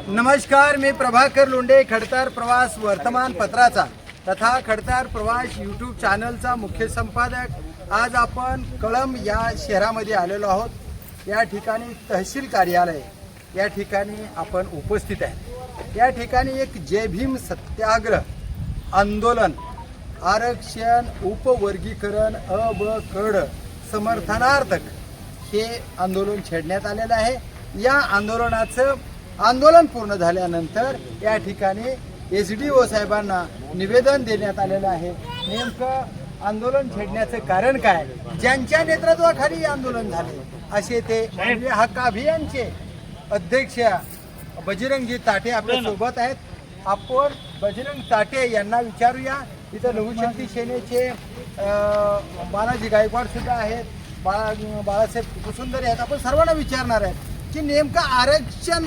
नमस्कार, मी प्रभाकर लोंढे, खडतर प्रवास वर्तमानपत्राचा तथा खडतर प्रवास यूट्यूब चॅनलचा मुख्य संपादक। आज आपण कळंब या शहरामध्ये आलेलो आहोत। या ठिकाणी तहसील कार्यालय या ठिकाणी आपण उपस्थित आहे। या ठिकाणी एक जय भीम सत्याग्रह आंदोलन आरक्षण उपवर्गीकरण अ ब कड समर्थनार्थक हे आंदोलन छेडण्यात आलेलं आहे। या आंदोलनाचं आंदोलन पूर्ण झाल्यानंतर या ठिकाणी SDO साहेबांना निवेदन देण्यात आलेलं आहे। नेमकं आंदोलन छेडण्याचं कारण काय, ज्यांच्या नेतृत्वाखाली आंदोलन झाले असे ते मानवी हक्क अभियानचे अध्यक्ष बजरंगी ताटे आपल्या सोबत आहेत। आपण बजरंग ताटे यांना विचारूया। इथं लघुशक्ती सेनेचे बालाजी गायकवाड सुद्धा आहेत, बाळासाहेब कुसुंदरे आहेत। आपण सर्वांना विचारणार आहे की नेमकं आरक्षण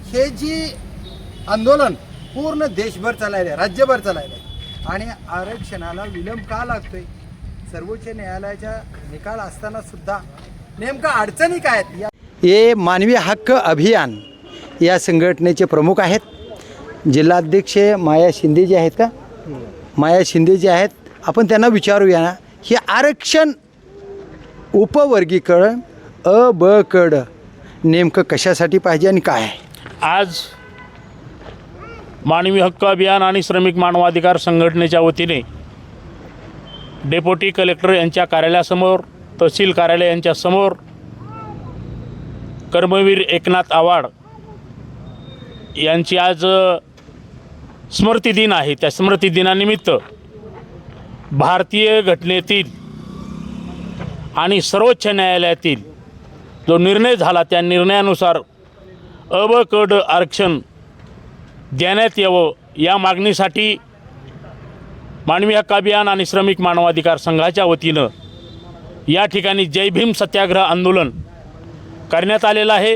हे जी आंदोलन पूर्ण देशभर चालले, राज्यभर चालले आणि आरक्षणाला विलंब का लागतोय? सर्वोच्च न्यायालयाचा निकाल असताना सुद्धा नेमका अडचणी काय आहेत? हे मानवी हक्क अभियान या संघटनेचे प्रमुख आहेत। जिल्हाध्यक्ष माया शिंदे जे आहेत का, माया शिंदे जे आहेत, आपण त्यांना विचारूया ना, हे आरक्षण उपवर्गीकरण अ ब कड नेमकं कशासाठी पाहिजे आणि काय आहे? आज मानवी हक्क अभियान आणि श्रमिक मानवाधिकार संघटनेच्या वतीने डेप्युटी कलेक्टर यांच्या कार्यालयासमोर, तहसील कार्यालय यांच्या समोर कर्मवीर एकनाथ आवाड यांची आज स्मृती दिन आहे। त्या स्मृती दिनानिमित्त भारतीय घटनेतील आणि सर्वोच्च न्यायालयातील जो निर्णय झाला त्या निर्णयानुसार अ ब कड आरक्षण देण्यात यावं या मागणीसाठी मानवी हक्क अभियान आणि श्रमिक मानवाधिकार संघाच्या वतीनं या ठिकाणी जय भीम सत्याग्रह आंदोलन करण्यात आलेलं आहे।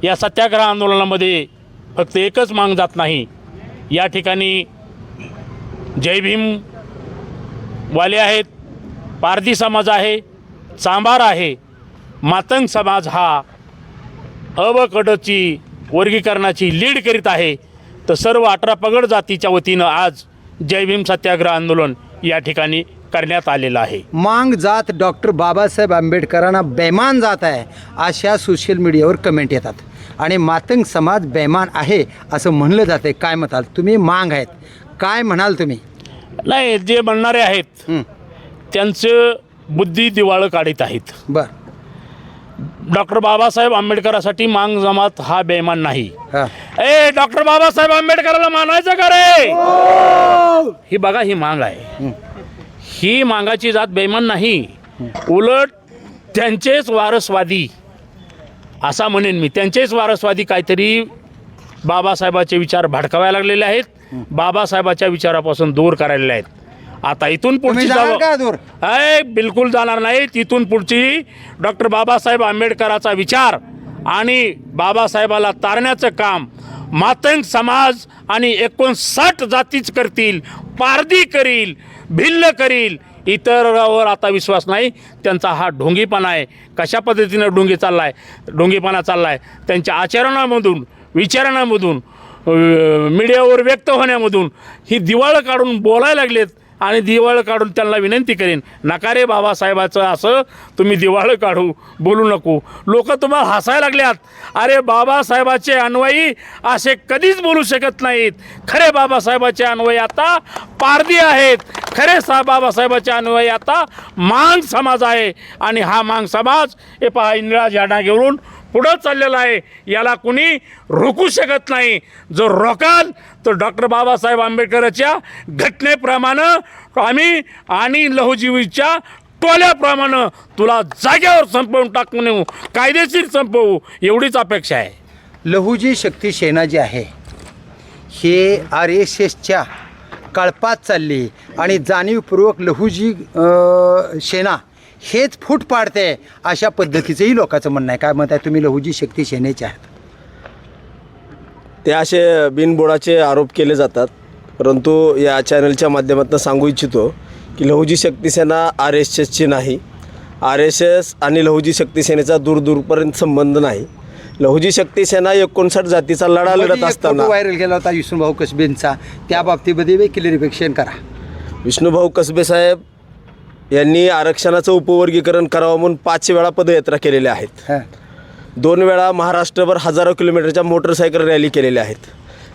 या सत्याग्रह आंदोलनामध्ये फक्त एकच माग जात नाही, या ठिकाणी जय भीम वाले आहेत, पारधी समाज आहे, चांभार आहे, मातंग समाज हा अ ब कडची वर्गीकरणाची लीड करीत आहे। तर सर्व 18 पगड जातीच्या वतीनं आज जय भीम सत्याग्रह आंदोलन या ठिकाणी करण्यात आलेलं आहे। मांग जात डॉक्टर बाबासाहेब आंबेडकरांना बेमान जात आहे अशा सोशल मीडियावर कमेंट येतात आणि मातंग समाज बेमान आहे असं म्हणलं जाते। काय म्हणाल तुम्ही? मांग आहेत, काय म्हणाल तुम्ही? नाही, जे म्हणणारे आहेत त्यांचं बुद्धी दिवाळं काढीत आहेत। बरं, डॉक्टर बाबासाहेब आंबेडकरांसाठी मांग जमात हा बेमान नाही। हां, ए डॉक्टर बाबासाहेब आंबेडकरांना मानायचं का रे? ही बघा, ही मांग आहे। ही मांगाची जात बेमान नाही, उलट त्यांचेच वारसवादी असा म्हणेन मी, त्यांचेच वारसवादी काहीतरी बाबासाहेबाचे विचार भडकावायला लागलेले आहेत, बाबासाहेबाच्या विचारापासून दूर करायला आहेत। आता इथून पुढची दूर बिलकुल जाणार नाही। तिथून पुढची डॉक्टर बाबासाहेब आंबेडकरांचा विचार आणि बाबासाहेबाला तारण्याचं काम मातंग समाज आणि 59 जातीच करतील, पारधी करील, भिल्ल करील, इतरांवर आता विश्वास नाही। त्यांचा हा ढोंगीपणा आहे। कशा पद्धतीनं ढोंगीपणा चाललाय त्यांच्या आचरणामधून, विचारणामधून, मीडियावर व्यक्त होण्यामधून ही दिवाळं काढून बोलायला लागलेत आणि दिवाळं काढून त्यांना विनंती करेन, नका रे बाबासाहेबाचं असं तुम्ही दिवाळं काढू, बोलू नको। लोक तुम्हाला हसायला लागल्यात। अरे बाबासाहेबाचे अन्वयी असे कधीच बोलू शकत नाहीत। खरे बाबासाहेबाचे अन्वयी आता पारधी आहेत, खरे बाबासाहेबाचे अन्वयी आता मांग समाज आहे आणि हा मांग समाज हे पहा इंदिरा झेंडा घेऊन पुढं चाललेला आहे। याला कुणी रोखू शकत नाही। जो रोकाल तो डॉक्टर बाबासाहेब आंबेडकरांच्या घटनेप्रमाणे आम्ही आणि लहुजीवीच्या टोल्याप्रमाणे तुला जागेवर संपवून टाकून येऊ, कायदेशीर संपवू, एवढीच अपेक्षा आहे। लहुजी शक्ती सेना जी आहे हे RSSच्या कळपात चालली आणि जाणीवपूर्वक लहुजी सेना हेच फूट पाडते अशा पद्धतीचंही लोकांचं म्हणणं आहे। काय मत आहे तुम्ही? लहुजी शक्ती सेनेचे आहात, ते असे बिनबुडाचे आरोप केले जातात, परंतु या चॅनलच्या माध्यमातून सांगू इच्छितो की लहुजी शक्ती सेना RSSची नाही। RSS आणि लहुजी शक्ती सेनेचा दूरपर्यंत संबंध नाही। लहुजी शक्ती सेना 59 जातीचा लढा लढत असताना व्हायरल केला होता विष्णुभाऊ कसबेंचा, त्या बाबतीमध्ये क्लिअरिफिकेशन करा. विष्णुभाऊ कसबे साहेब यांनी आरक्षणाचं उपवर्गीकरण करावं म्हणून 5 वेळा पदयात्रा केलेल्या आहेत. हां 2 वेळा महाराष्ट्रभर हजारो किलोमीटरच्या मोटरसायकल रॅली केलेल्या आहेत.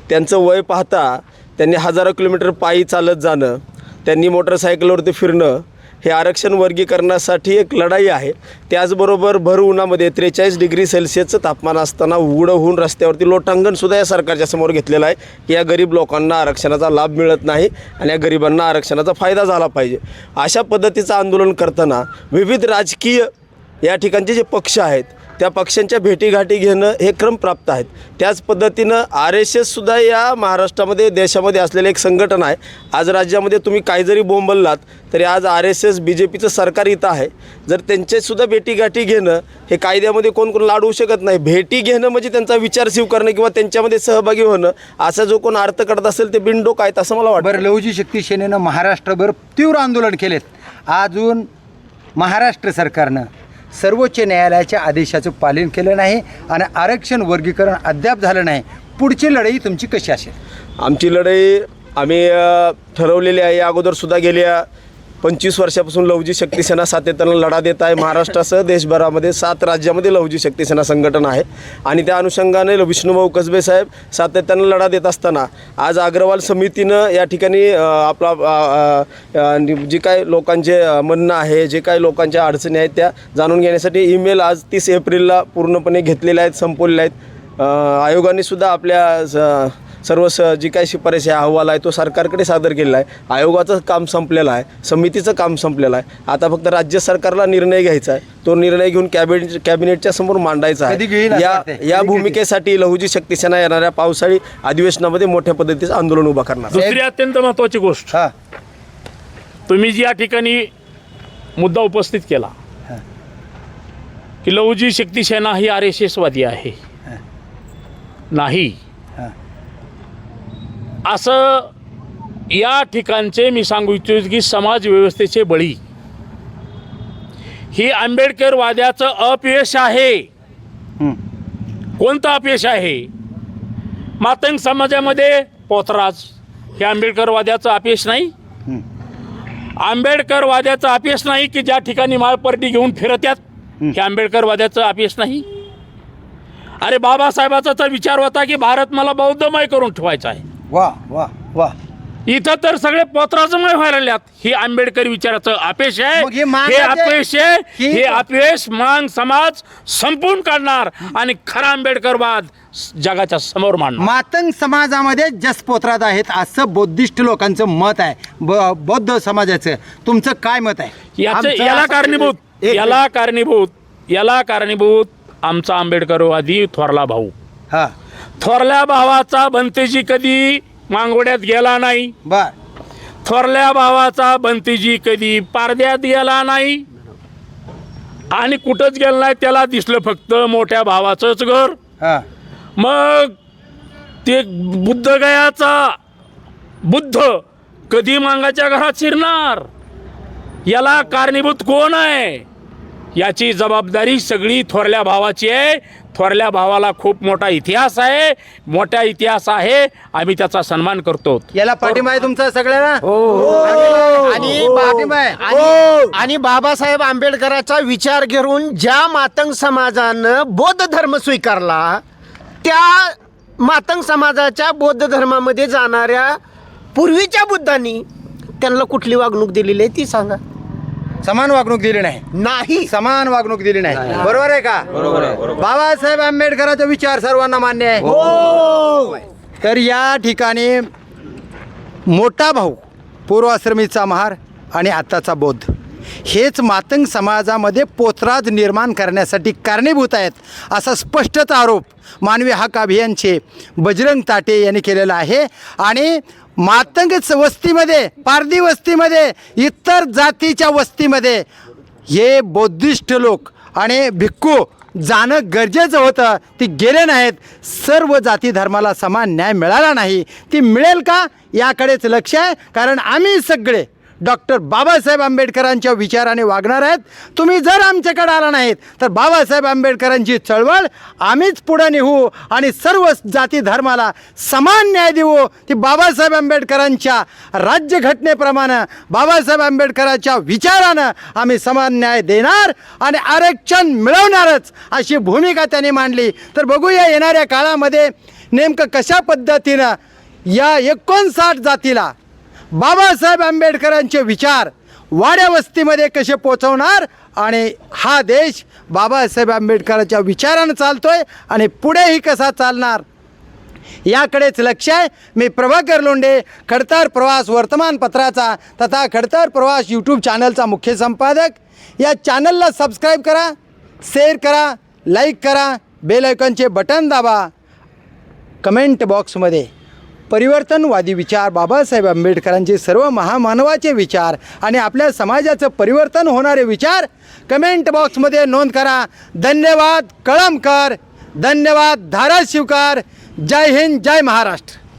त्यांचं वय पाहता त्यांनी हजारो किलोमीटर पायी चालत जाणं, त्यांनी मोटरसायकलवरती फिरणं हे आरक्षण वर्गीकरणासाठी एक लढाई आहे. त्याचबरोबर भर उन्हामध्ये 43 डिग्री सेल्सिअसचं तापमान असताना उघडं होऊन रस्त्यावरती लोटांगणसुद्धा या सरकारच्या समोर घेतलेलं आहे की या गरीब लोकांना आरक्षणाचा लाभ मिळत नाही आणि या गरिबांना आरक्षणाचा फायदा झाला पाहिजे. अशा पद्धतीचं आंदोलन करताना विविध राजकीय या ठिकाणचे जे पक्ष आहेत त्या पक्षांच्या भेटीगाठी घेणं हे क्रमप्राप्त आहेत. त्याच पद्धतीनं RSSसुद्धा या महाराष्ट्रामध्ये देशामध्ये असलेले एक संघटन आहे. आज राज्यामध्ये तुम्ही काही जरी बोंबललात तरी आज RSS BJPचं सरकार इथं आहे. जर त्यांचेसुद्धा भेटीगाठी घेणं हे कायद्यामध्ये कोण लाडवू शकत नाही. भेटी घेणं म्हणजे त्यांचा विचार स्वीकारणं किंवा त्यांच्यामध्ये सहभागी होणं असा जो कोण अर्थ करत असेल ते बिनडोक आहेत असं मला वाटतं. बरं, लहुजी शक्ती सेनेनं महाराष्ट्रभर तीव्र आंदोलन केलेत. अजून महाराष्ट्र सरकारनं सर्वोच्च न्यायालयाच्या आदेशाचं पालन केलं नाही आणि आरक्षण वर्गीकरण अद्याप झालं नाही. पुढची लढाई तुमची कशी असेल? आमची लढाई आम्ही ठरवलेली आहे. या अगोदरसुद्धा गेल्या 25 वर्षापासून लहुजी शक्ती सेना सातत्यानं लढा देत आहे. महाराष्ट्रासह देशभरामध्ये 7 राज्यामध्ये लहुजी शक्ती सेना संघटन आहे आणि त्या अनुषंगाने विष्णुभाऊ कसबे साहेब सातत्यानं लढा देत असताना आज अग्रवाल समितीनं या ठिकाणी जी काय लोकांचे म्हणणं आहे, जे काही लोकांच्या अडचणी आहेत त्या जाणून घेण्यासाठी ईमेल आज 30 एप्रिलला पूर्णपणे घेतलेले आहेत, संपवलेले आहेत. आयोगाने सुद्धा आपल्या सर्व जी काही शिफारस आहे, अहवाल आहे तो सरकारकडे सादर केलेला आहे. आयोगाचं काम संपलेलं आहे, समितीचं काम संपलेलं आहे. आता फक्त राज्य सरकारला निर्णय घ्यायचा आहे. तो निर्णय घेऊन कॅबिनेटच्या समोर मांडायचा आहे. या भूमिकेसाठी लहुजी शक्ती सेना येणाऱ्या पावसाळी अधिवेशनामध्ये मोठ्या पद्धतीचं आंदोलन उभा करणार. दुसरी अत्यंत महत्त्वाची गोष्ट, हां तुम्ही जी या ठिकाणी मुद्दा उपस्थित केला की लहुजी शक्ती सेना ही RSS वादी आहे, नाही असं या ठिकाणचे मी सांगू इच्छितो की समाज व्यवस्थेचे बळी ही आंबेडकरवाद्याचं अपयश आहे. कोणतं अपयश आहे? मातंग समाजामध्ये पोतराज हे आंबेडकरवाद्याचं अपयश नाही. आंबेडकरवाद्याचं अपयश नाही की ज्या ठिकाणी माळपर्टी घेऊन फिरत्यात हे आंबेडकरवाद्याचं अपयश नाही. अरे बाबासाहेबाचा तर विचार होता की भारत मला बौद्धमय करून ठेवायचा आहे. वा वा वा, इथं तर सगळे पोत्राजमय व्हायला लागल्यात. ही आंबेडकर विचाराचं अपयश आहे. मग हे हे अपयश आहे. हे अपयश मान समाज संपून काढणार आणि खरा आंबेडकरवाद जगाच्या समोर मांडणार. मातंग समाजामध्ये जसपोत्रात आहेत असं बौद्धिस्ट लोकांचं मत आहे. बौद्ध समाजाचं तुमचं काय मत आहे? याला कारणीभूत आमचा आंबेडकरवादी थोरला भाऊ. हा, थोरल्या भावाचा बंतेजी कधी मांगोड्यात गेला नाही. बर, थोरल्या भावाचा बंतेजी कधी पारद्यात गेला नाही आणि कुठंच गेला नाही. त्याला दिसलं फक्त मोठ्या भावाचंच घर. हा, मग ते बुद्धगयाचा बुद्ध कधी मांगाच्या घरात शिरणार? याला कारणीभूत कोण आहे? याची जबाबदारी सगळी थोरल्या भावाची आहे. थोरल्या भावाला खूप मोठा इतिहास आहे, मोठा इतिहास आहे. आम्ही त्याचा सन्मान करतो. याला पाठिंबा आहे तुमचा सगळ्यांना? आणि पाठिंबा आहे. आणि बाबासाहेब आंबेडकरांचा विचार घेऊन ज्या मातंग समाजानं बौद्ध धर्म स्वीकारला त्या मातंग समाजाच्या बौद्ध धर्मामध्ये जाणाऱ्या पूर्वीच्या बुद्धांनी त्यांना कुठली वागणूक दिलेली आहे ती सांगा. समान वागणूक दिली नाही. नाही, समान वागणूक दिली नाही. बरोबर आहे का? बाबासाहेब आंबेडकरांचा विचार सर्वांना मान्य आहे. तर या ठिकाणी मोठा भाऊ, पूर्वाश्रमीचा महार आणि आत्ताचा बौद्ध हेच मातंग समाजामध्ये पोतराज निर्माण करण्यासाठी कारणीभूत आहेत असा स्पष्टच आरोप मानवी हक अभियानचे बजरंग ताटे यांनी केलेला आहे. आणि मातंग वस्तीमध्ये, पारधी वस्तीमध्ये, इतर जातीच्या वस्तीमध्ये हे बौद्धिस्ट लोक आणि भिक्खू जाणं गरजेचं होतं. ती गेले नाहीत. सर्व जाती धर्माला समान न्याय मिळाला नाही. ती मिळेल का याकडेच लक्ष आहे. कारण आम्ही सगळे डॉक्टर बाबासाहेब आंबेडकरांच्या विचाराने वागणार आहेत. तुम्ही जर आमच्याकडे आला नाहीत तर बाबासाहेब आंबेडकरांची चळवळ आम्हीच पुढे नेऊ आणि सर्व जाती धर्माला समान न्याय देऊ. ती बाबासाहेब आंबेडकरांच्या राज्यघटनेप्रमाणे बाबासाहेब आंबेडकरांच्या विचारानं आम्ही समान न्याय देणार आणि आरक्षण मिळवणारच अशी भूमिका त्यांनी मांडली. तर बघूया येणाऱ्या काळामध्ये नेमकं कशा पद्धतीनं या 59 जातीला बाबासाहेब आंबेडकरांचे विचार वाड्या वस्तीमध्ये कसे पोचवणार आणि हा देश बाबासाहेब आंबेडकरांच्या विचारानं चालतोय आणि पुढेही कसा चालणार याकडेच लक्ष आहे. मी प्रभाकर लोंढे, खडतार प्रवास वर्तमानपत्राचा तथा खडतार प्रवास यूट्यूब चॅनलचा मुख्य संपादक. या चॅनलला सबस्क्राईब करा, शेअर करा, लाईक करा, बेल आयकॉनचे बटन दाबा. कमेंट बॉक्समध्ये परिवर्तनवादी विचार, बाबासाहेब आंबेडकरांचे सर्व महामानवाचे विचार आणि आपल्या समाजाचं परिवर्तन होणारे विचार कमेंट बॉक्समध्ये नोंद करा. धन्यवाद कळमकर, धन्यवाद धाराशिवकर. जय हिंद, जय महाराष्ट्र.